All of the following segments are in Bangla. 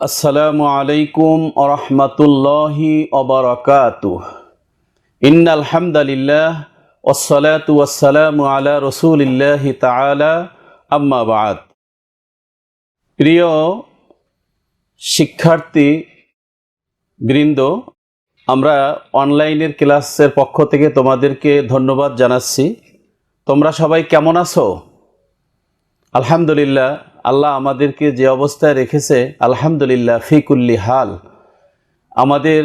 আসসালামু আলাইকুম ওরহমতুল্লাহি ওবারাকাতুহ। ইন্নাল হামদালিল্লাহ ওয়াসসালাতু ওয়াসসালামু আলা রাসূলিল্লাহি তাআলা আম্মা বা'দ। প্রিয় শিক্ষার্থী বৃন্দ, আমরা অনলাইনের ক্লাসের পক্ষ থেকে তোমাদেরকে ধন্যবাদ জানাচ্ছি। তোমরা সবাই কেমন আছো? আলহামদুলিল্লাহ, আল্লাহ আমাদেরকে যে অবস্থায় রেখেছে, আলহামদুলিল্লাহ ফি কুল্লি হাল। আমাদের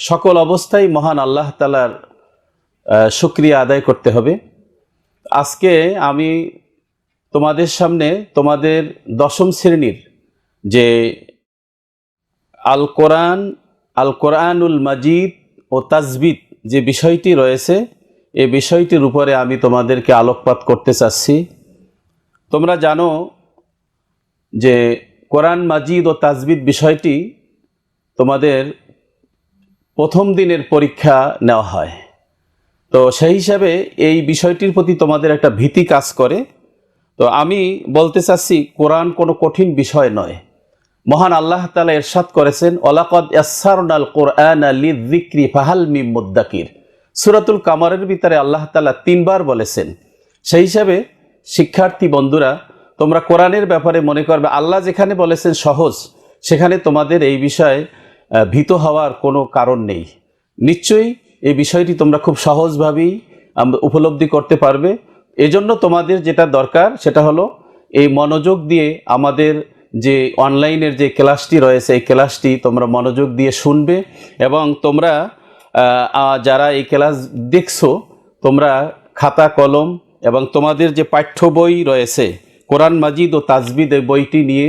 সকল অবস্থায় মহান আল্লাহ তাআলার শুকরিয়া আদায় করতে হবে। আজকে আমি তোমাদের সামনে তোমাদের দশম শ্রেণীর যে আল কোরআনুল মাজিদ ও তাজবিদ যে বিষয়টি রয়েছে, এই বিষয়টির উপরে আমি তোমাদেরকে আলোকপাত করতে চাচ্ছি। তোমরা জানো যে কোরআন মাজিদ ও তাজবিদ বিষয়টি তোমাদের প্রথম দিনের পরীক্ষা নেওয়া হয়। তো সেই হিসাবে এই বিষয়টির প্রতি তোমাদের একটা ভীতি কাজ করে। তো আমি বলতে চাচ্ছি, কোরআন কোনো কঠিন বিষয় নয়। মহান আল্লাহ তাআলা ইরশাদ করেছেন, ওয়ালাকাদ ইয়াসসারনাল কুরআনা লিযিকরি ফাহাল মিন মুদ্দাকির। সূরাতুল কামারের ভিতরে আল্লাহ তাআলা 3 বার বলেছেন। সেই হিসাবে শিক্ষার্থী বন্ধুরা, তোমরা কোরআনের ব্যাপারে মনে করবে আল্লাহ যেখানে বলেছেন সহজ, সেখানে তোমাদের এই বিষয়ে ভীত হওয়ার কোনো কারণ নেই। নিশ্চয়ই এই বিষয়টি তোমরা খুব সহজভাবেই উপলব্ধি করতে পারবে। এজন্য তোমাদের যেটা দরকার সেটা হলো এই মনোযোগ দিয়ে আমাদের যে অনলাইনের যে ক্লাসটি রয়েছে, এই ক্লাসটি তোমরা মনোযোগ দিয়ে শুনবে এবং তোমরা যারা এই ক্লাস দেখছো, তোমরা খাতা কলম এবং তোমাদের যে পাঠ্য বই রয়েছে কোরআন মাজিদ ও তাজবিদ, এই বইটি নিয়ে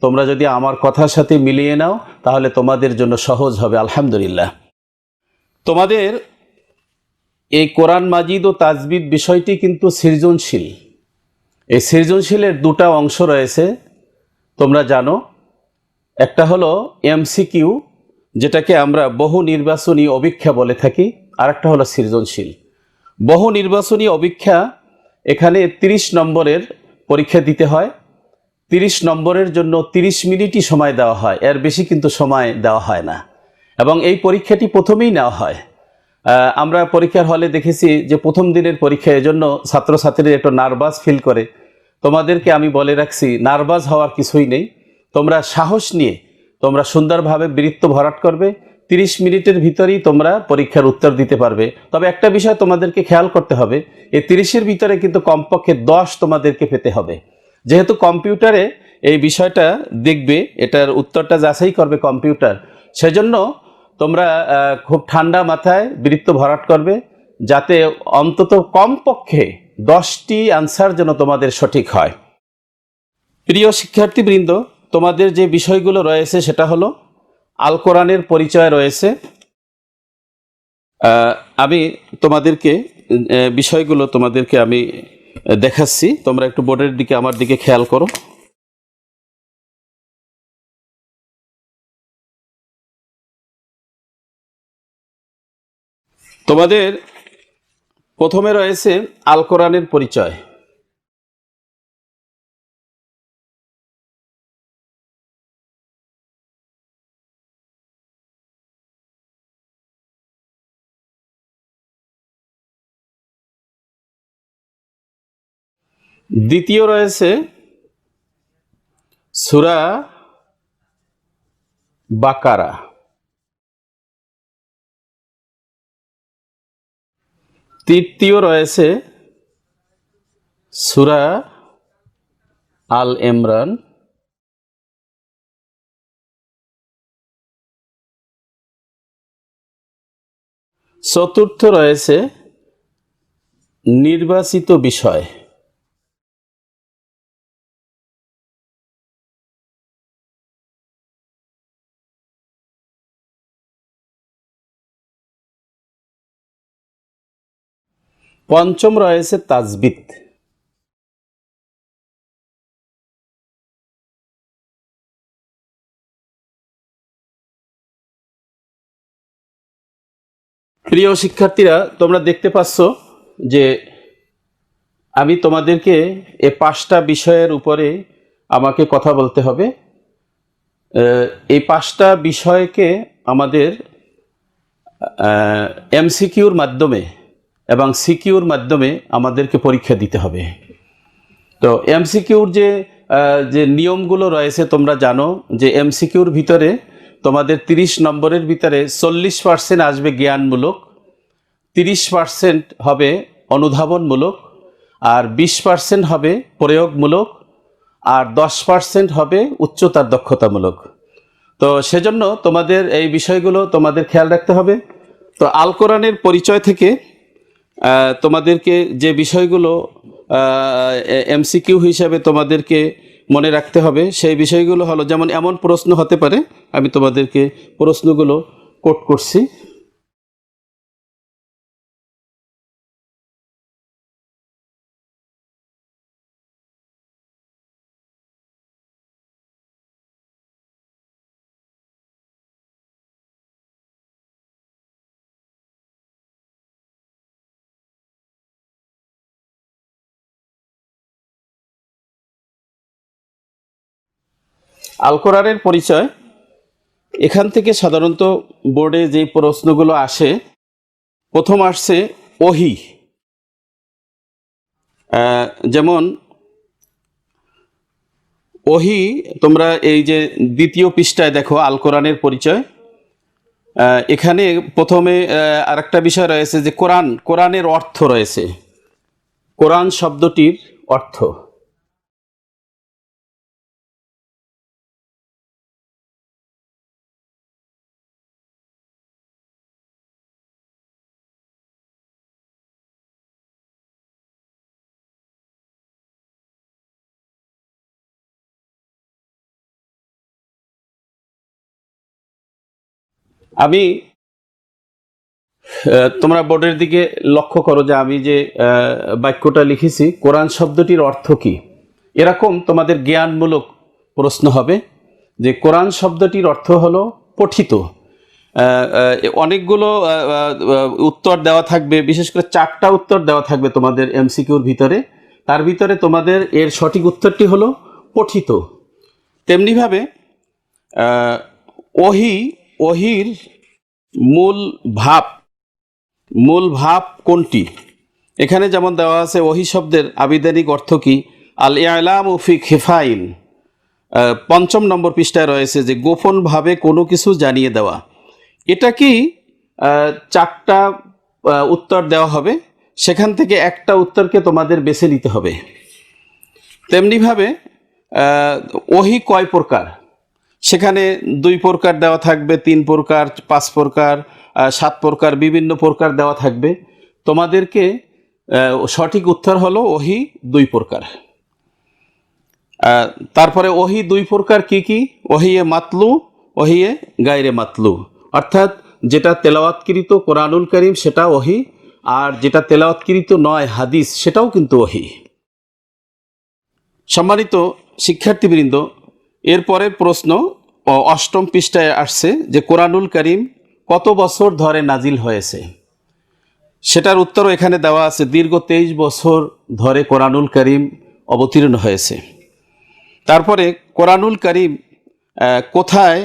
তোমরা যদি আমার কথার সাথে মিলিয়ে নাও তাহলে তোমাদের জন্য সহজ হবে আলহামদুলিল্লাহ। তোমাদের এই কোরআন মাজিদ ও তাজবিদ বিষয়টি কিন্তু সৃজনশীল। এই সৃজনশীলের 2টা অংশ রয়েছে, তোমরা জানো। একটা হলো এমসিকিউ, যেটাকে আমরা বহু নির্বাচনী অভিক্ষা বলে থাকি, আর একটা হলো সৃজনশীল। বহু নির্বাচনী অভিক্ষা, এখানে 30 নম্বরের পরীক্ষা দিতে হয়। 30 নম্বরের জন্য 30 মিনিটই সময় দেওয়া হয়, এর বেশি কিন্তু সময় দেওয়া হয় না। এবং এই পরীক্ষাটি প্রথমেই নেওয়া হয়। আমরা পরীক্ষার হলে দেখেছি যে প্রথম দিনের পরীক্ষা, এজন্য ছাত্রছাত্রীরা একটু নার্ভাস ফিল করে। তোমাদেরকে আমি বলে রাখছি, নার্ভাস হওয়ার কিছুই নেই। তোমরা সাহস নিয়ে তোমরা সুন্দরভাবে বৃত্ত ভরাট করবে। 30 মিনিটের ভিতরেই তোমরা পরীক্ষার উত্তর দিতে পারবে। তবে একটা বিষয় তোমাদেরকে খেয়াল করতে হবে, এই 30-এর ভিতরে কিন্তু কমপক্ষে 10 তোমাদেরকে পেতে হবে। যেহেতু কম্পিউটারে এই বিষয়টা দেখবে, এটার উত্তরটা যাচাই করবে কম্পিউটার, সেজন্য তোমরা খুব ঠান্ডা মাথায় বৃত্ত ভরাট করবে, যাতে অন্তত কমপক্ষে 10টি আনসার যেন তোমাদের সঠিক হয়। প্রিয় শিক্ষার্থীবৃন্দ, তোমাদের যে বিষয়গুলো রয়েছে সেটা হলো আল কোরআনের পরিচয় রয়েছে। আমি তোমাদেরকে বিষয়গুলো তোমাদেরকে আমি দেখাচ্ছি, তোমরা একটু বোর্ডের দিকে আমার দিকে খেয়াল করো। তোমাদের প্রথমে রয়েছে আল কোরআনের পরিচয়। দ্বিতীয় রয়েছে সূরা বাকারা। তৃতীয় রয়েছে সূরা আল ইমরান। চতুর্থ রয়েছে নির্বাচিত বিষয়। পঞ্চম রয়েছে তাজবিদ। প্রিয় শিক্ষার্থীরা, তোমরা দেখতে পাচ্ছ যে আমি তোমাদেরকে এই 5টা বিষয়ের উপরে আমাকে কথা বলতে হবে। এই 5টা বিষয়কে আমাদের এমসিকিউর মাধ্যমে এবং সিকিউর মাধ্যমে আমাদেরকে পরীক্ষা দিতে হবে। তো এমসিকিউর যে নিয়মগুলো রয়েছে তোমরা জানো যে এমসিকিউর ভিতরে তোমাদের 30 নম্বরের ভিতরে 40% আসবে জ্ঞানমূলক, 30% হবে অনুধাবনমূলক, আর 20% হবে প্রয়োগমূলক, আর 10% হবে উচ্চতার দক্ষতামূলক। তো সেজন্য তোমাদের এই বিষয়গুলো তোমাদের খেয়াল রাখতে হবে। তো আল কোরআনের পরিচয় থেকে তোমাদেরকে যে বিষয়গুলো এমসিকিউ হিসাবে তোমাদেরকে মনে রাখতে হবে সেই বিষয়গুলো হলো, যেমন এমন প্রশ্ন হতে পারে, আমি তোমাদেরকে প্রশ্নগুলো কোট করছি। আল কোরআনের পরিচয় এখান থেকে সাধারণত বোর্ডে যে প্রশ্নগুলো আসে, প্রথম আসছে ওহী। যেমন ওহী, তোমরা এই যে দ্বিতীয় পৃষ্ঠায় দেখো আল কোরআনের পরিচয়, এখানে প্রথমে আরেকটা বিষয় রয়েছে যে কোরআনের অর্থ রয়েছে। কোরআন শব্দটির অর্থ, আমি তোমরা বোর্ডের দিকে লক্ষ্য করো যে আমি যে বাক্যটা লিখেছি কোরআন শব্দটির অর্থ কি, এরকম তোমাদের জ্ঞানমূলক প্রশ্ন হবে যে কোরআন শব্দটির অর্থ হলো পঠিত। অনেকগুলো উত্তর দেওয়া থাকবে, বিশেষ করে 4টা উত্তর দেওয়া থাকবে তোমাদের এমসিকিউর ভিতরে। তার ভিতরে তোমাদের এর সঠিক উত্তরটি হলো পঠিত। তেমনিভাবে ওহীর মূল ভাব কোনটি, এখানে যেমন দেওয়া আছে ওহী শব্দের আবিধানিক অর্থ কি, আল ইলামু ফি খিফাইন, 5 নম্বর পৃষ্ঠায় রয়েছে যে গোপনভাবে কোনো কিছু জানিয়ে দেওয়া। এটা কি 4টা উত্তর দেওয়া হবে, সেখান থেকে একটা উত্তরকে তোমাদের বেছে নিতে হবে। তেমনিভাবে ওহী কয় প্রকার, সেখানে 2 প্রকার দেওয়া থাকবে, 3 প্রকার, 5 প্রকার, 7 প্রকার, বিভিন্ন প্রকার দেওয়া থাকবে। তোমাদেরকে সঠিক উত্তর হলো ওহী 2 প্রকার। তারপরে ওহী 2 প্রকার কি কি, ওহিয়ে মাতলু, ওহিয়ে গায়রে মাতলু, অর্থাৎ যেটা তেলাওয়াতকৃত কোরআনুল কারীম সেটা ওহী, আর যেটা তেলাওয়াতকৃত নয় হাদিস সেটাও কিন্তু ওহী। সম্মানিত শিক্ষার্থীবৃন্দ, এরপরের প্রশ্ন 8ম পৃষ্ঠায় আসছে যে কোরআনুল কারীম কত বছর ধরে নাজিল হয়েছে, সেটার উত্তরও এখানে দেওয়া আছে। দীর্ঘ 23 বছর ধরে কোরআনুল কারীম অবতীর্ণ হয়েছে। তারপরে কোরআনুল কারীম কোথায়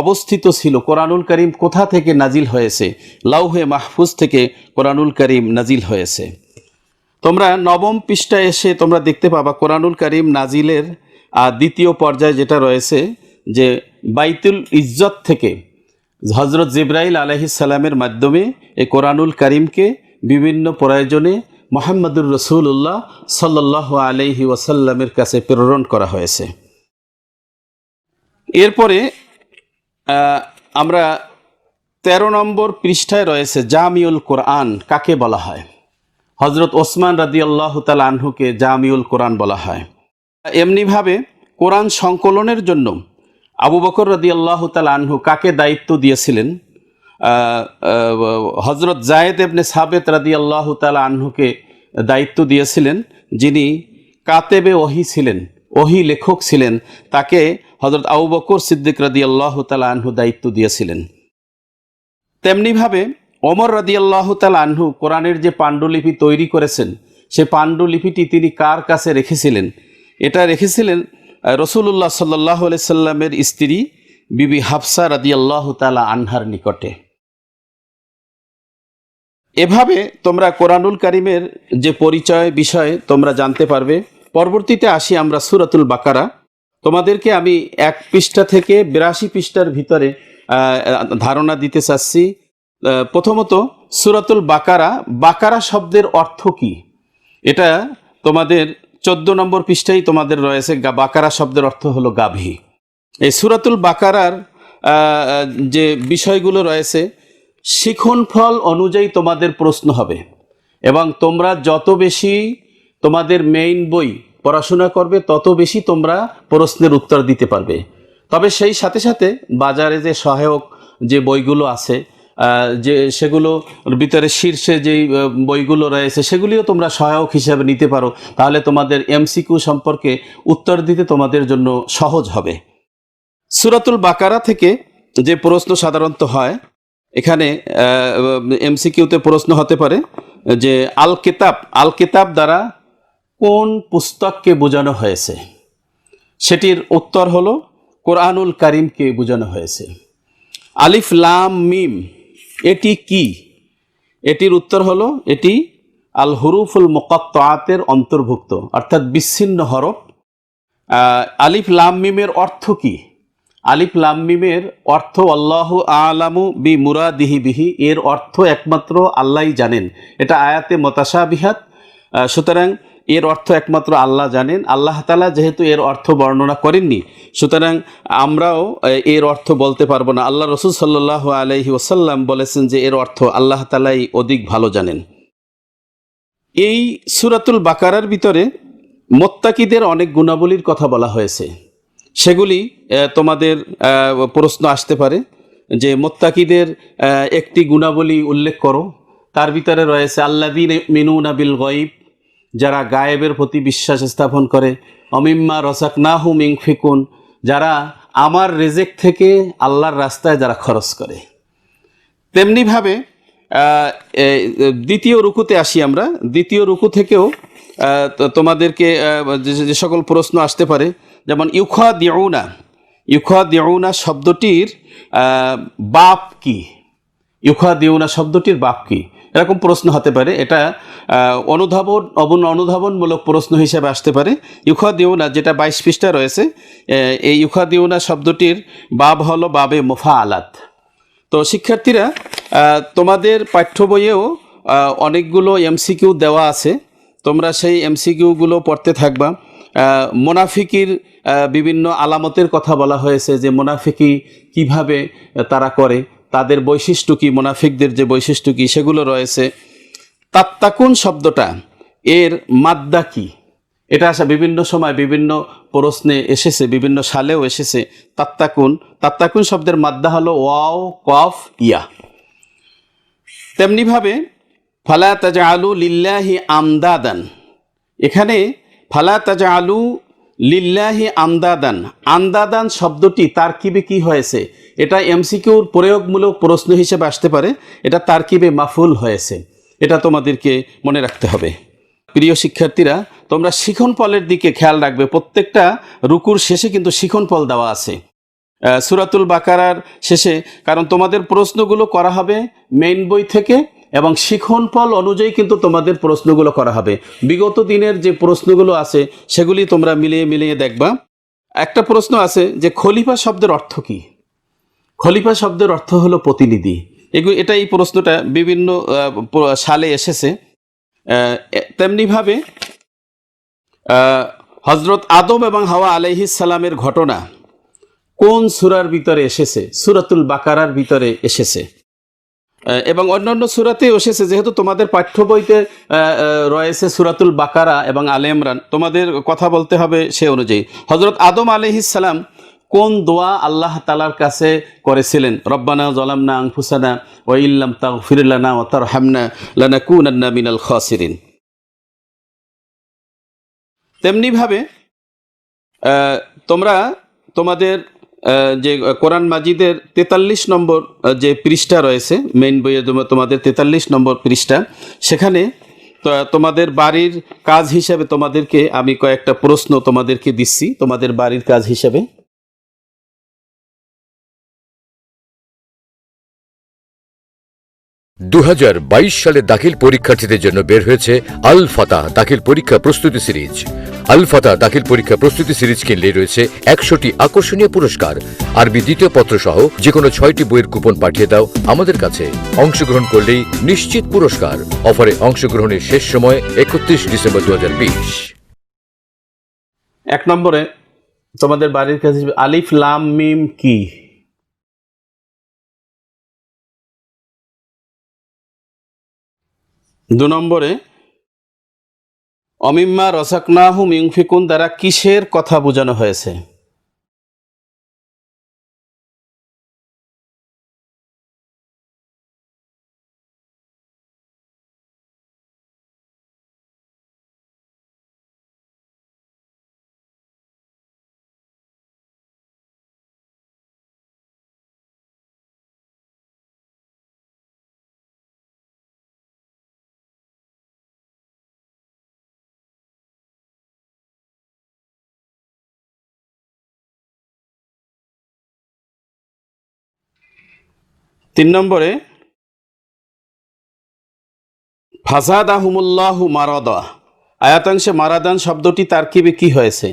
অবস্থিত ছিল, কোরআনুল কারীম কোথা থেকে নাজিল হয়েছে, লাউহে মাহফুজ থেকে কোরআনুল কারীম নাজিল হয়েছে। তোমরা 9ম পৃষ্ঠায় এসে তোমরা দেখতে পাবা কোরআনুল কারীম নাজিলের দ্বিতীয় পর্যায়ে যেটা রয়েছে যে বাইতুল ইজ্জত থেকে হযরত জিবরাইল আলাইহিস সালামের মাধ্যমে এই কোরআনুল কারীমকে বিভিন্ন প্রয়োজনে মুহাম্মদুর রাসূলুল্লাহ সাল্লাল্লাহু আলাইহি ওয়াসাল্লামের কাছে প্রেরণ করা হয়েছে। এরপরে আমরা 13 নম্বর পৃষ্ঠায় রয়েছে জামিউল কোরআন কাকে বলা হয়। হযরত ওসমান রাদিয়াল্লাহু তাআলা আনহুকে জামিউল কোরআন বলা হয়। এমনিভাবে কোরআন সংকলনের জন্য আবু বকর রাদিয়াল্লাহু তাআলা আনহু কাকে দায়িত্ব দিয়েছিলেন, হযরত যায়েদ ইবনে সাবিত রাদিয়াল্লাহু তাআলা আনহুকে দায়িত্ব দিয়েছিলেন, যিনি কাতেবে ওহী ছিলেন, ওহী লেখক ছিলেন। তাকে হযরত আবু বকর সিদ্দিক রাদিয়াল্লাহু তাআলা আনহু দায়িত্ব দিয়েছিলেন। তেমনিভাবে ওমর রাদিয়াল্লাহু তাআলা আনহু কোরআনের যে পাণ্ডুলিপি তৈরি করেছেন, সেই পাণ্ডুলিপিটি তিনি কার কাছে রেখেছিলেন, এটা রেখেছিলেন রাসূলুল্লাহ সাল্লাল্লাহু আলাইহি সাল্লামের স্ত্রী বিবি হাফসা রাদিয়াল্লাহু তাআলা আনহার নিকটে। এভাবে তোমরা কোরআনুল কারীমের যে পরিচয় বিষয় তোমরা জানতে পারবে। পরবর্তীতে আসি আমরা সূরাতুল বাকারা। তোমাদেরকে আমি 1 পৃষ্ঠা থেকে 82 পৃষ্ঠার ভিতরে ধারণা দিতে চাচ্ছি। প্রথমত সূরাতুল বাকারা, বাকারা শব্দের অর্থ কি, এটা তোমাদের 14 নম্বর পৃষ্ঠায় তোমাদের রয়েছে। বাকারা শব্দের অর্থ হলো গাভী। এই সূরাতুল বাকারার যে বিষয়গুলো রয়েছে, শিখন ফল অনুযায়ী তোমাদের প্রশ্ন হবে, এবং তোমরা যত বেশি তোমাদের মেইন বই পড়াশোনা করবে তত বেশি তোমরা প্রশ্নের উত্তর দিতে পারবে। তবে সেই সাথে সাথে বাজারে যে সহায়ক যে বইগুলো আছে, যে সেগুলোর ভিতরে শীর্ষে যেই বইগুলো রয়েছে সেগুলিও তোমরা সহায়ক হিসাবে নিতে পারো। তাহলে তোমাদের এমসিকিউ সম্পর্কে উত্তর দিতে তোমাদের জন্য সহজ হবে। সূরাতুল বাকারা থেকে যে প্রশ্ন সাধারণত হয়, এখানে এমসিকিউতে প্রশ্ন হতে পারে যে আল কিতাব দ্বারা কোন পুস্তককে বোঝানো হয়েছে। সেটির উত্তর হলো কোরআনুল কারীমকে বোঝানো হয়েছে। আলিফ লাম মিম এটি কি? এটির উত্তর হলো এটি আল হুরুফুল মুকাত্তাআতের অন্তর্ভুক্ত, অর্থাৎ বিচ্ছিন্ন হরফ। আলিফ লাম মিমের অর্থ কি? আলিফ লাম মিমের অর্থ আল্লাহু আ'লামু বি মুরাদিহি বিহি, এর অর্থ একমাত্র আল্লাহই জানেন। এটা আয়াতে মুতাশাবিহাত, সুতরাং এর অর্থ একমাত্র আল্লাহ জানেন। আল্লাহ তাআলা যেহেতু এর অর্থ বর্ণনা করেননি, সুতরাং আমরাও এর অর্থ বলতে পারবো না। আল্লাহ রাসূল সাল্লাল্লাহু আলাইহি ওয়াসাল্লাম বলেছেন যে এর অর্থ আল্লাহ তাআলাই অধিক ভালো জানেন। এই সূরাতুল বাকারার ভিতরে মুত্তাকিদের অনেক গুণাবলীর কথা বলা হয়েছে। সেগুলি তোমাদের প্রশ্ন আসতে পারে যে মুত্তাকিদের একটি গুণাবলী উল্লেখ করো। তার ভিতরে রয়েছে আল্লাযীনা ইউমিনুনা বিল গায়ব, যারা গায়েবের প্রতি বিশ্বাস স্থাপন করে। অমিম্মা রাযাকনাহুম ইউনফিকুন, যারা আমার রিজিক থেকে আল্লাহর রাস্তায় যারা খরচ করে। তেমনিভাবে দ্বিতীয় রুকুতে আসি আমরা। দ্বিতীয় রুকু থেকেও তোমাদেরকে যে সকল প্রশ্ন আসতে পারে, যেমন ইউখাদিউনা শব্দটির বাপ কি? ইউখাদিউনা শব্দটির বাপ কি, এরকম প্রশ্ন হতে পারে। এটা অনুধাবনমূলক প্রশ্ন হিসেবে আসতে পারে। ইউখাদিউনা যেটা 22 পৃষ্ঠা রয়েছে, এই ইউখাদিউনা শব্দটির বাব হলো বাবে মুফাআলাত। তো শিক্ষার্থীরা, তোমাদের পাঠ্য বইয়েও অনেকগুলো এমসিকিউ দেওয়া আছে, তোমরা সেই এমসিকিউগুলো পড়তে থাকবা। মুনাফিকির বিভিন্ন আলামতের কথা বলা হয়েছে, যে মুনাফিকি কিভাবে তারা করে, তাদের বৈশিষ্ট্য কি, মুনাফিকদের যে বৈশিষ্ট্য কি সেগুলো রয়েছে। তাত্তাকুন শব্দটা এর মাদ্দা কি, এটা আসা বিভিন্ন সময় বিভিন্ন প্রশ্নে এসেছে, বিভিন্ন সালেও এসেছে। তাত্তাকুন শব্দের মাদ্দা হলো ওয়াও কফ ইয়া। তেমনিভাবে ফালা তাজআলু লিল্লাহি আমদাদান, এখানে ফালা তাজআলু লিল্লাহি আমদাদান শব্দটি তারকিবে কি হয়েছে, এটা এমসিকিউর প্রয়োগমূলক প্রশ্ন হিসেবে আসতে পারে। এটা তারকিবে মাফুল হয়েছে, এটা তোমাদেরকে মনে রাখতে হবে। প্রিয় শিক্ষার্থীরা, তোমরা শিখন ফলের দিকে খেয়াল রাখবে। প্রত্যেকটা রুকুর শেষে কিন্তু শিখন ফল দেওয়া আছে সূরাতুল বাকারার শেষে, কারণ তোমাদের প্রশ্নগুলো করা হবে মেইন বই থেকে, এবং শিখন ফল অনুযায়ী কিন্তু তোমাদের প্রশ্নগুলো করা হবে। বিগত দিনের যে প্রশ্নগুলো আছে সেগুলি তোমরা মিলিয়ে দেখবা। একটা প্রশ্ন আছে যে খলিফা শব্দের অর্থ কি? খলিফা শব্দের অর্থ হলো প্রতিনিধি। এই প্রশ্নটা বিভিন্ন সালে এসেছে। তেমনিভাবে হযরত আদম এবং হাওয়া আলাইহিস সালামের ঘটনা কোন সূরার ভিতরে এসেছে? সূরাতুল বাকারার ভিতরে এসেছে, এবং অন্যান্য সূরাতেও এসেছে। যেহেতু তোমাদের পাঠ্য বইতে রয়েছে সূরাতুল বাকারা এবং আলে ইমরান, তোমাদের কথা বলতে হবে সে অনুযায়ী। হযরত আদম আলাইহিস সালাম কোন দোয়া আল্লাহ তাআলার কাছে করেছিলেন? রব্বানা যালামনা আনফুসানা ওয়া ইল্লাম তাগফির লানা ওয়া তারহামনা লানাকুনান্না মিনাল খাসিরিন। তেমনিভাবে তোমরা তোমাদের যে কোরআন মাজিদের 43 নম্বর যে পৃষ্ঠা রয়েছে, মেইন বইয়ে তোমাদের 43 নম্বর পৃষ্ঠা, সেখানে তোমাদের বাড়ির কাজ হিসেবে তোমাদেরকে আমি কয়েকটা প্রশ্ন তোমাদেরকে দিচ্ছি তোমাদের বাড়ির কাজ হিসেবে। 2022 সালে দাখিল পরীক্ষার্থীদের জন্য বের হয়েছে আল ফাতাহ দাখিল পরীক্ষা প্রস্তুতি সিরিজ। আল ফাতাহ দাখিল পরীক্ষা প্রস্তুতি সিরিজ কিনলে রয়েছে 100টি আকর্ষণীয় পুরস্কার। আরবি দ্বিতীয় পত্র সহ যে কোনো 6টি বইয়ের কুপন পাঠিয়ে দাও আমাদের কাছে। অংশগ্রহণ করলেই নিশ্চিত পুরস্কার। অফারে অংশগ্রহণের শেষ সময় 31 ডিসেম্বর 2020। 1 নম্বরে তোমাদের বাড়ির কাছে আলিফ লাম মিম কি? দু নম্বরে অমিম্মা রসাকনাহুম ইউনফিকুন দ্বারা কিসের কথা বোঝানো হয়েছে? তিন নম্বরে ফাসাদাহুমুল্লাহু মারাদা, আয়াতাংশে মারাদান শব্দটি তারকিবে কি হয়েছে?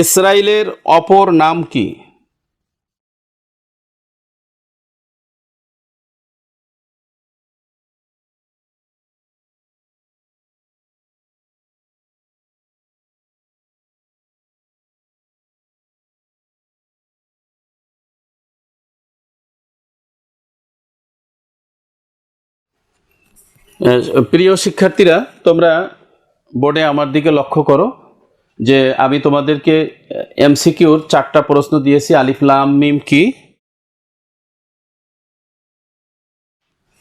ইসরাইলের অপর নাম কি? প্রিয় শিক্ষার্থীরা, তোমরা বোর্ডে আমার দিকে লক্ষ্য করো যে আমি তোমাদেরকে এমসিকিউর 4টা প্রশ্ন দিয়েছি। আলিফ লাম মিম কি?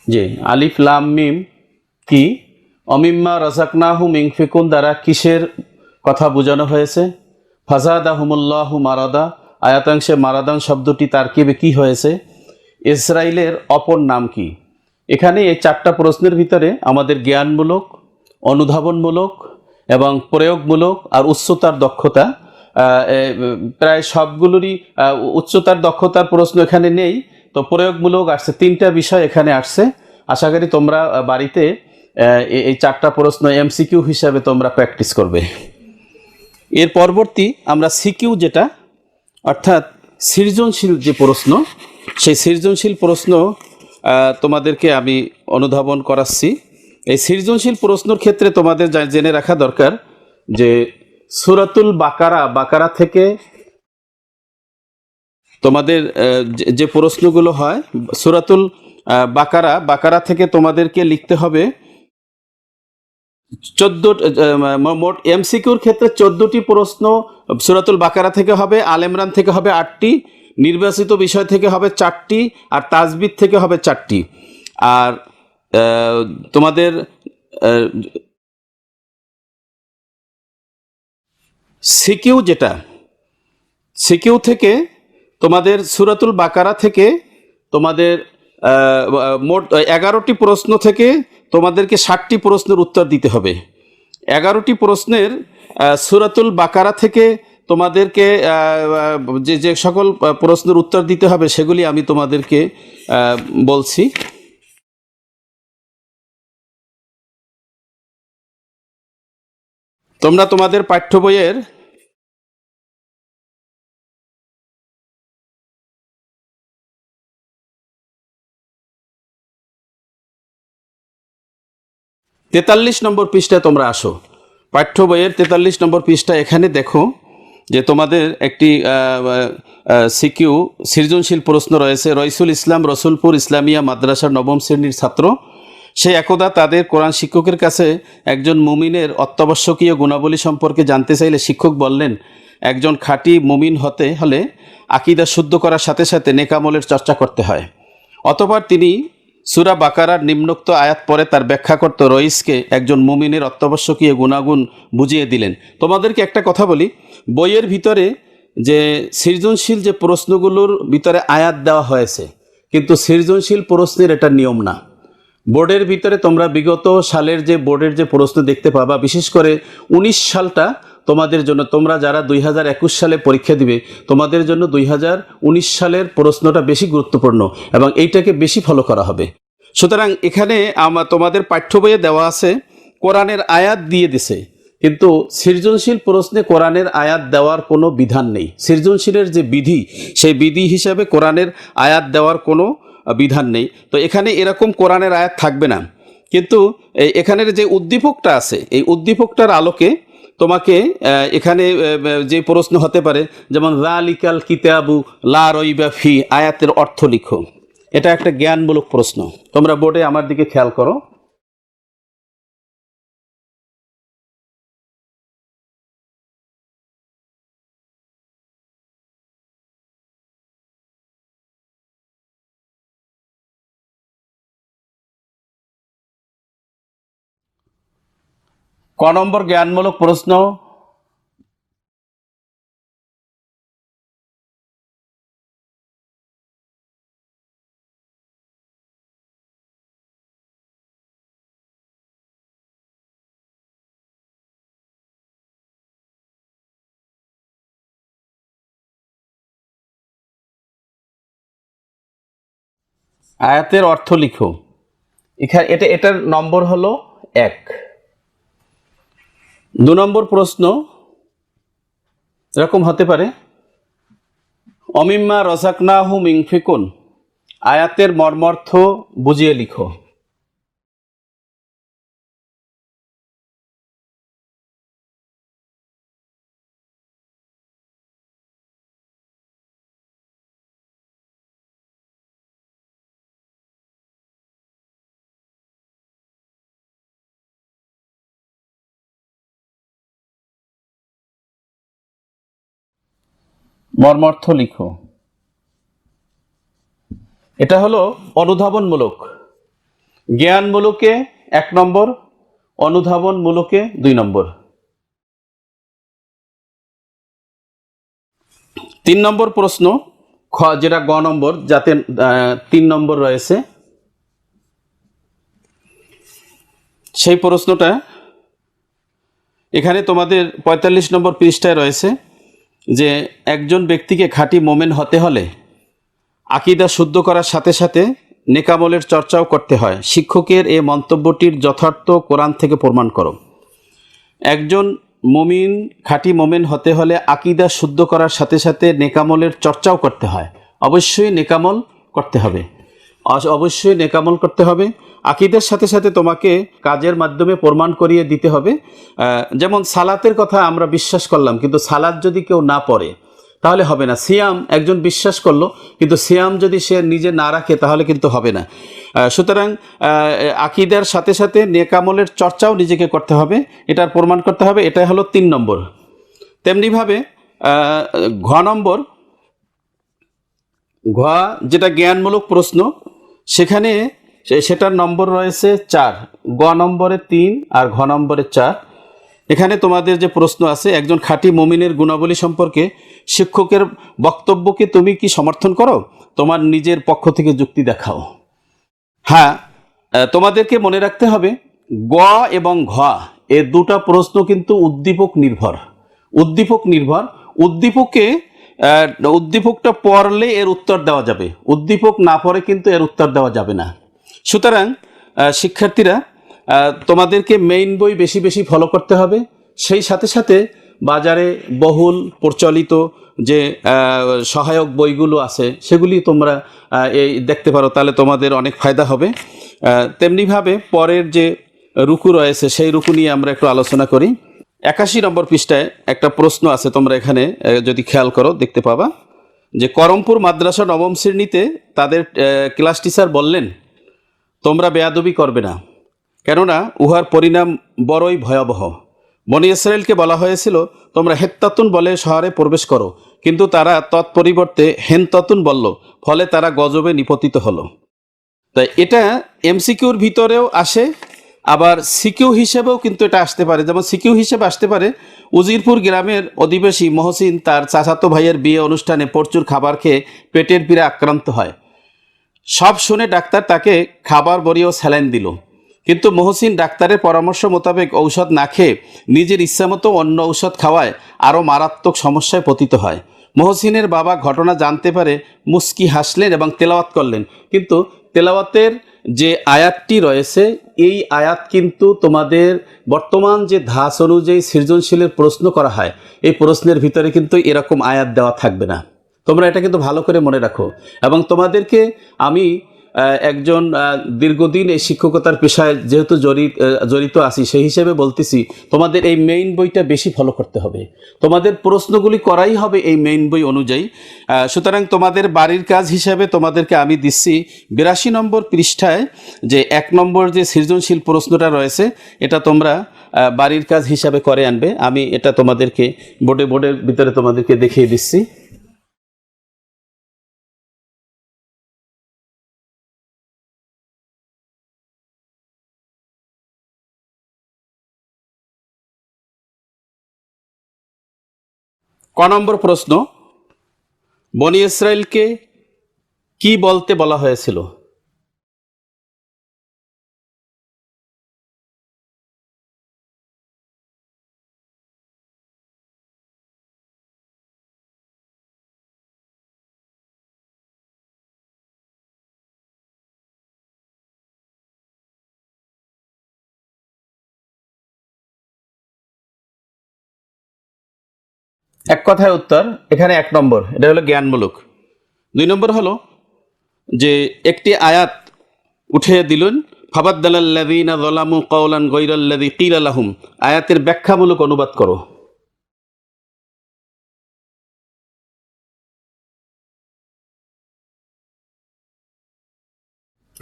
জি, আলিফ লাম মিম কি? অমিম্মা রাযাকনাহুম ইউনফিকুন দ্বারা কিসের কথা বোঝানো হয়েছে? ফাযাদাহুমুল্লাহু মারাদা, আয়াতাংশে মারাদান শব্দটি তারকিবে কি হয়েছে? ইসরাইলের অপর নাম কি? এখানে এই 4টা প্রশ্নের ভিতরে আমাদের জ্ঞানমূলক, অনুধাবনমূলক এবং প্রয়োগমূলক আর উচ্চতার দক্ষতা, প্রায় সবগুলোরই উচ্চতার দক্ষতার প্রশ্ন এখানে নেই, তো প্রয়োগমূলক আসছে। 3টা বিষয় এখানে আসছে। আশা করি তোমরা বাড়িতে এই 4টা প্রশ্ন এমসিকিউ হিসাবে তোমরা প্র্যাকটিস করবে। এর পরবর্তী আমরা সিকিউ, যেটা অর্থাৎ সৃজনশীল যে প্রশ্ন, সেই সৃজনশীল প্রশ্ন তোমাদেরকে আমি অনুধাবন করাচ্ছি। এই সৃজনশীল প্রশ্নের ক্ষেত্রে তোমাদের জেনে রাখা দরকার যে সূরাতুল বাকারা থেকে তোমাদের যে প্রশ্নগুলো হয়, সূরাতুল বাকারা থেকে তোমাদেরকে লিখতে হবে মোট এমসিকিউর ক্ষেত্রে 14টি প্রশ্ন সূরাতুল বাকারা থেকে হবে, আল ইমরান থেকে হবে 8টি, নির্বাচিত বিষয় থেকে হবে 4টি, আর তাজবিদ থেকে হবে 4টি। আর তোমাদের সিকিউ, যেটা সিকিউ থেকে তোমাদের সূরাতুল বাকারা থেকে তোমাদের মোট 11টি প্রশ্ন থেকে তোমাদেরকে 60টি প্রশ্নের উত্তর দিতে হবে। 11টি প্রশ্নের সূরাতুল বাকারা থেকে তোমাদেরকে যে সকল প্রশ্নের উত্তর দিতে হবে সেগুলি আমি তোমাদেরকে বলছি। তোমরা তোমাদের পাঠ্য বইয়ের 43 নম্বর পৃষ্ঠায় তোমরা আসো। পাঠ্য বইয়ের 43 নম্বর পৃষ্ঠা, এখানে দেখো যে তোমাদের একটি সিকিউ সৃজনশীল প্রশ্ন রয়েছে। রইসুল ইসলাম রসুলপুর ইসলামিয়া মাদ্রাসার 9ম শ্রেণীর ছাত্র। সে একদা তাদের কোরআন শিক্ষকের কাছে একজন মুমিনের অত্যাবশ্যকীয় গুণাবলী সম্পর্কে জানতে চাইলে শিক্ষক বললেন, একজন খাঁটি মুমিন হতে হলে আকীদা শুদ্ধ করার সাথে সাথে নেক আমলের চর্চা করতে হয়। অতঃপর তিনি সূরা বাকারার নিম্নোক্ত আয়াত পরে তার ব্যাখ্যাকর্তা রইসকে একজন মুমিনের অত্যাবশ্যকীয় গুণাগুণ বুঝিয়ে দিলেন। তোমাদেরকে একটা কথা বলি, বইয়ের ভিতরে যে সৃজনশীল যে প্রশ্নগুলোর ভিতরে আয়াত দেওয়া হয়েছে, কিন্তু সৃজনশীল প্রশ্নের এটা নিয়ম না। বোর্ডের ভিতরে তোমরা বিগত সালের যে বোর্ডের যে প্রশ্ন দেখতে পাবা, বিশেষ করে 19 সালটা তোমাদের জন্য, তোমরা যারা 2021 সালে পরীক্ষা দিবে তোমাদের জন্য 2019 সালের প্রশ্নটা বেশি গুরুত্বপূর্ণ এবং এইটাকে বেশি ফলো করা হবে। সুতরাং এখানে তোমাদের পাঠ্য বইয়ে দেওয়া আছে কোরআনের আয়াত দিয়ে দিছে, কিন্তু সৃজনশীল প্রশ্নে কোরআনের আয়াত দেওয়ার কোনো বিধান নেই। সৃজনশীলের যে বিধি, সেই বিধি হিসাবে কোরআনের আয়াত দেওয়ার কোনো বিধান নেই। তো এখানে এরকম কোরআনের আয়াত থাকবে না, কিন্তু এখানের যে উদ্দীপকটা আছে এই উদ্দীপকটার আলোকে তোমাকে এখানে যে প্রশ্ন হতে পারে, যেমন যালিকাল কিতাবু লা রাইবা ফি, আয়াতের অর্থ লিখো। এটা একটা জ্ঞানমূলক প্রশ্ন। তোমরা বোর্ডে আমার দিকে খেয়াল করো। ক নম্বর জ্ঞানমূলক প্রশ্ন? আয়াতের অর্থ লিখো। এখানে এটার নম্বর হলো 1। 2 নম্বর প্রশ্ন এরকম হতে পারে, অমিম্মা রাযাকনাহুম ইউনফিকুন, আয়াতের মর্মার্থ বুঝিয়ে লিখো। মর্মার্থ লিখো। এটা হলো অনুধাবনমূলক। জ্ঞানমূলকে 1 নম্বর, অনুধাবনমূলকে 2 নম্বর। 3 নম্বর প্রশ্ন যেটা গ নম্বর, যাতে 3 নম্বর রয়েছে, সেই প্রশ্নটা এখানে তোমাদের 45 নম্বর পৃষ্ঠায় রয়েছে যে একজন ব্যক্তিকে খাঁটি মোমেন হতে হলে আকীদা শুদ্ধ করার সাথে সাথে নেকামলের চর্চাও করতে হয়। শিক্ষকের এই মন্তব্যটির যথার্থ কোরআন থেকে প্রমাণ করো। একজন মুমিন, খাঁটি মোমেন হতে হলে আকীদা শুদ্ধ করার সাথে সাথে নেকামলের চর্চাও করতে হয়। অবশ্যই নেকামল করতে হবে, অবশ্যই নেকামল করতে হবে। আকীদার সাথে সাথে তোমাকে কাজের মাধ্যমে প্রমাণ করিয়ে দিতে হবে। যেমন সালাতের কথা আমরা বিশ্বাস করলাম, কিন্তু সালাত যদি কেউ না পড়ে তাহলে হবে না। সিয়াম একজন বিশ্বাস করলো, কিন্তু সিয়াম যদি সে নিজে না রাখে তাহলে কিন্তু হবে না। সুতরাং আকীদার সাথে সাথে নেকামলের চর্চাও নিজেকে করতে হবে, এটার প্রমাণ করতে হবে। এটা হলো 3 নম্বর। তেমনিভাবে ঘ নম্বর, ঘ যেটা জ্ঞানমূলক প্রশ্ন, সেখানে সেটার নম্বর রয়েছে 4। গ নম্বরে 3 আর ঘ নম্বরে 4। এখানে তোমাদের যে প্রশ্ন আছে, একজন খাঁটি মুমিনের গুণাবলী সম্পর্কে শিক্ষকের বক্তব্যকে তুমি কি সমর্থন করো? তোমার নিজের পক্ষ থেকে যুক্তি দেখাও। হ্যাঁ, তোমাদেরকে মনে রাখতে হবে গ এবং ঘ এই দুটো প্রশ্ন কিন্তু উদ্দীপক নির্ভর। উদ্দীপকটা পড়লে এর উত্তর দেওয়া যাবে, উদ্দীপক না পড়ে কিন্তু এর উত্তর দেওয়া যাবে না। সুতরাং শিক্ষার্থীরা, তোমাদেরকে মেইন বই বেশি বেশি ফলো করতে হবে। সেই সাথে সাথে বাজারে বহুল প্রচলিত যে সহায়ক বইগুলো আছে সেগুলি তোমরা এই দেখতে পারো, তাহলে তোমাদের অনেক ফায়দা হবে। তেমনিভাবে পরের যে রুকু রয়েছে সেই রুকু নিয়ে আমরা একটু আলোচনা করি। 81 নম্বর পৃষ্ঠায় একটা প্রশ্ন আছে, তোমরা এখানে যদি খেয়াল করো দেখতে পাবা যে করমপুর মাদ্রাসা 9ম শ্রেণীতে তাদের ক্লাস টিচার বললেন, তোমরা বেয়াদবি করবে না, কেননা উহার পরিণাম বড়ই ভয়াবহ। বনী ইসরায়েলকে বলা হয়েছিল তোমরা হেত্তাতুন বলে শহরে প্রবেশ করো, কিন্তু তারা তৎপরিবর্তে হেনতাতুন বলল, ফলে তারা গজবে নিপতিত হলো। তাই এটা এমসিকিউর ভিতরেও আসে, আবার সিকিউ হিসেবেও কিন্তু এটা আসতে পারে। যেমন সিকিউ হিসেবে আসতে পারে, উজিরপুর গ্রামের অধিবাসী মহসিন তার চাচাতো ভাইয়ের বিয়ে অনুষ্ঠানে প্রচুর খাবার খেয়ে পেটের পীড়া আক্রান্ত হয়। সব শুনে ডাক্তার তাকে খাবার বড়ি ও স্যালাইন দিল, কিন্তু মহসিন ডাক্তারের পরামর্শ মোতাবেক ঔষধ না খেয়ে নিজের ইচ্ছামতো অন্য ঔষধ খাওয়ায় আরও মারাত্মক সমস্যায় পতিত হয়। মহসিনের বাবা ঘটনা জানতে পারে মুস্কি হাসলেন এবং তেলাওয়াত করলেন, কিন্তু তেলাওয়াতের যে আয়াতটি রয়েছে এই আয়াত কিন্তু তোমাদের বর্তমান যে ধাঁচ অনুযায়ী সৃজনশীলের প্রশ্ন করা হয় এই প্রশ্নের ভিতরে কিন্তু এরকম আয়াত দেওয়া থাকবে না। তোমরা এটা কিন্তু ভালো করে মনে রাখো। এবং তোমাদেরকে আমি একজন দীর্ঘদিন এই শিক্ষকতার পেশায় যেহেতু জড়িত আছি, সেই হিসেবে বলতেছি তোমাদের এই মেইন বইটা বেশি ফলো করতে হবে। তোমাদের প্রশ্নগুলি করাই হবে এই মেইন বই অনুযায়ী। সুতরাং তোমাদের বাড়ির কাজ হিসাবে তোমাদেরকে আমি দিচ্ছি 82 নম্বর পৃষ্ঠায় যে 1 নম্বর যে সৃজনশীল প্রশ্নটা রয়েছে এটা তোমরা বাড়ির কাজ হিসাবে করে আনবে। আমি এটা তোমাদেরকে বোর্ডের ভিতরে তোমাদেরকে দেখিয়ে দিচ্ছি। ক নম্বর প্রশ্ন, বনী ইসরায়েলকে কি বলতে বলা হয়েছিল? এক কথায় উত্তর এখানে 1 নম্বর, এটা হলো জ্ঞানমূলক। 2 নম্বর হলো যে একটি আয়াত উঠে দিলেন, ফাবাদ্দালাল্লাযীনা যালামু কাওলান গায়রাল্লাযী কিলা লাহুম, আয়াতের ব্যাখ্যামূলক অনুবাদ করো।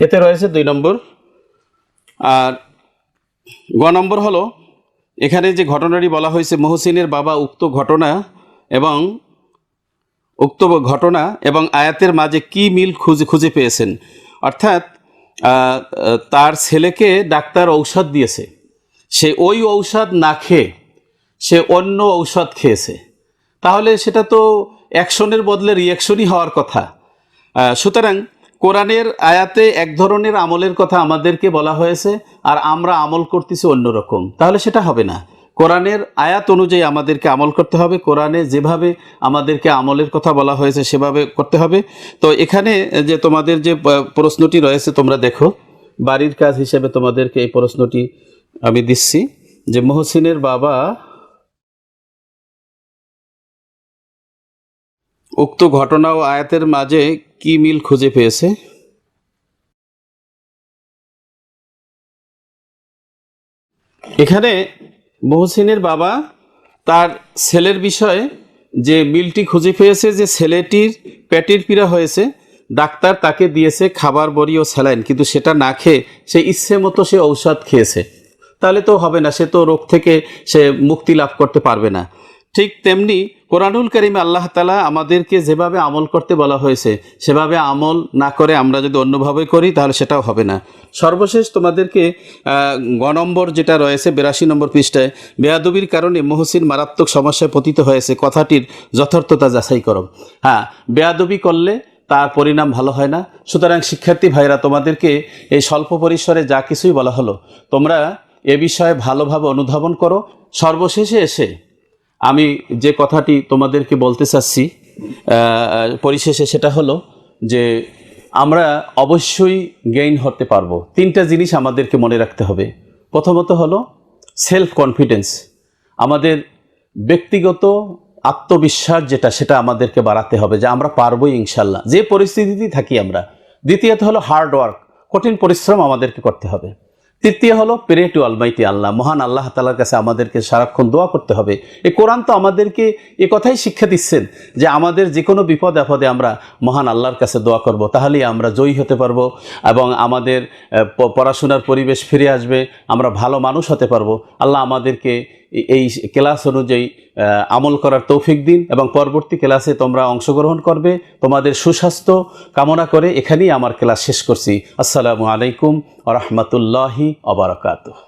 এতে রয়েছে 2 নম্বর। আর গ নম্বর হলো এখানে যে ঘটনাটি বলা হয়েছে মহসিনের বাবা উক্ত ঘটনা এবং আয়াতের মাঝে কি মিল খুঁজে পেয়েছেন। অর্থাৎ তার ছেলেকে ডাক্তার ঔষধ দিয়েছে, সে ওই ঔষধ না খেয়ে সে অন্য ঔষধ খেয়েছে, তাহলে সেটা তো অ্যাকশনের বদলে রিয়াকশনই হওয়ার কথা। সুতরাং কোরআনের আয়াতে এক ধরনের আমলের কথা আমাদেরকে বলা হয়েছে আর আমরা আমল করতেছি অন্যরকম, তাহলে সেটা হবে না। কোরআনের আয়াত অনুযায়ী আমাদেরকে আমল করতে হবে, কোরআনে যেভাবে আমাদেরকে আমলের কথা বলা হয়েছে সেভাবে করতে হবে। তো এখানে যে তোমাদের যে প্রশ্নটি রয়েছে তোমরা দেখো, বাড়ির কাজ হিসেবে তোমাদেরকে এই প্রশ্নটি আমি দিচ্ছি যে মহসিনের বাবা উক্ত ঘটনা ও আয়াতের মাঝে কি মিল খুঁজে পেয়েছে। এখানে মহসিনের বাবা তার ছেলের বিষয়ে যে মিলটি খুঁজে পেয়েছে, যে ছেলেটির পেটের পীড়া হয়েছে, ডাক্তার তাকে দিয়েছে খাবার বড়ি ও স্যালাইন, কিন্তু সেটা না খেয়ে সে ইচ্ছে মতো সে ঔষধ খেয়েছে, তাহলে তো হবে না, সে তো রোগ থেকে সে মুক্তি লাভ করতে পারবে না। ঠিক তেমনি কোরআনুল কারীমে আল্লাহ তাআলা আমাদেরকে যেভাবে আমল করতে বলা হয়েছে সেভাবে আমল না করে আমরা যদি অন্যভাবে করি তাহলে সেটাও হবে না। সর্বশেষ তোমাদেরকে গ নম্বর যেটা রয়েছে 82 নম্বর পৃষ্ঠায়, বেয়াদবির কারণে মহসিন মারাত্মক সমস্যায় পতিত হয়েছে, কথাটির যথার্থতা যাচাই করো। হ্যাঁ, বেয়াদবি করলে তার পরিণাম ভালো হয় না। সুতরাং শিক্ষার্থী ভাইরা, তোমাদেরকে এই স্বল্প পরিসরে যা কিছুই বলা হলো তোমরা এ বিষয়ে ভালোভাবে অনুধাবন করো। সর্বশেষে এসে আমি যে কথাটি তোমাদেরকে বলতে চাচ্ছি পরিশেষে, সেটা হলো যে আমরা অবশ্যই গেইন হতে পারবো। 3টা জিনিস আমাদেরকে মনে রাখতে হবে। প্রথমত হলো সেলফ কনফিডেন্স, আমাদের ব্যক্তিগত আত্মবিশ্বাস সেটা আমাদেরকে বাড়াতে হবে যে আমরা পারবোই ইনশাল্লাহ, যে পরিস্থিতিতেই থাকি আমরা। দ্বিতীয়ত হলো হার্ড ওয়ার্ক, কঠিন পরিশ্রম আমাদেরকে করতে হবে। তৃতীয় হলো প্রে টু অলমাইটি আল্লাহ, মহান আল্লাহ তাআলার কাছে আমাদেরকে সারাক্ষণ দোয়া করতে হবে। এই কোরআন তো আমাদেরকে এ কথাই শিক্ষা দিচ্ছেন যে আমাদের যে কোনো বিপদ আপদে আমরা মহান আল্লাহর কাছে দোয়া করব, তাহলেই আমরা জয়ী হতে পারবো এবং আমাদের পড়াশোনার পরিবেশ ফিরে আসবে, আমরা ভালো মানুষ হতে পারবো। আল্লাহ আমাদেরকে এই ক্লাস অনুযায়ী আমল করার তৌফিক দিন এবং পরবর্তী ক্লাসে তোমরা অংশগ্রহণ করবে। তোমাদের সুস্বাস্থ্য কামনা করে এখানেই আমার ক্লাস শেষ করছি। আসসালামু আলাইকুম ওয়া রাহমাতুল্লাহি ওয়া বারাকাতুহু।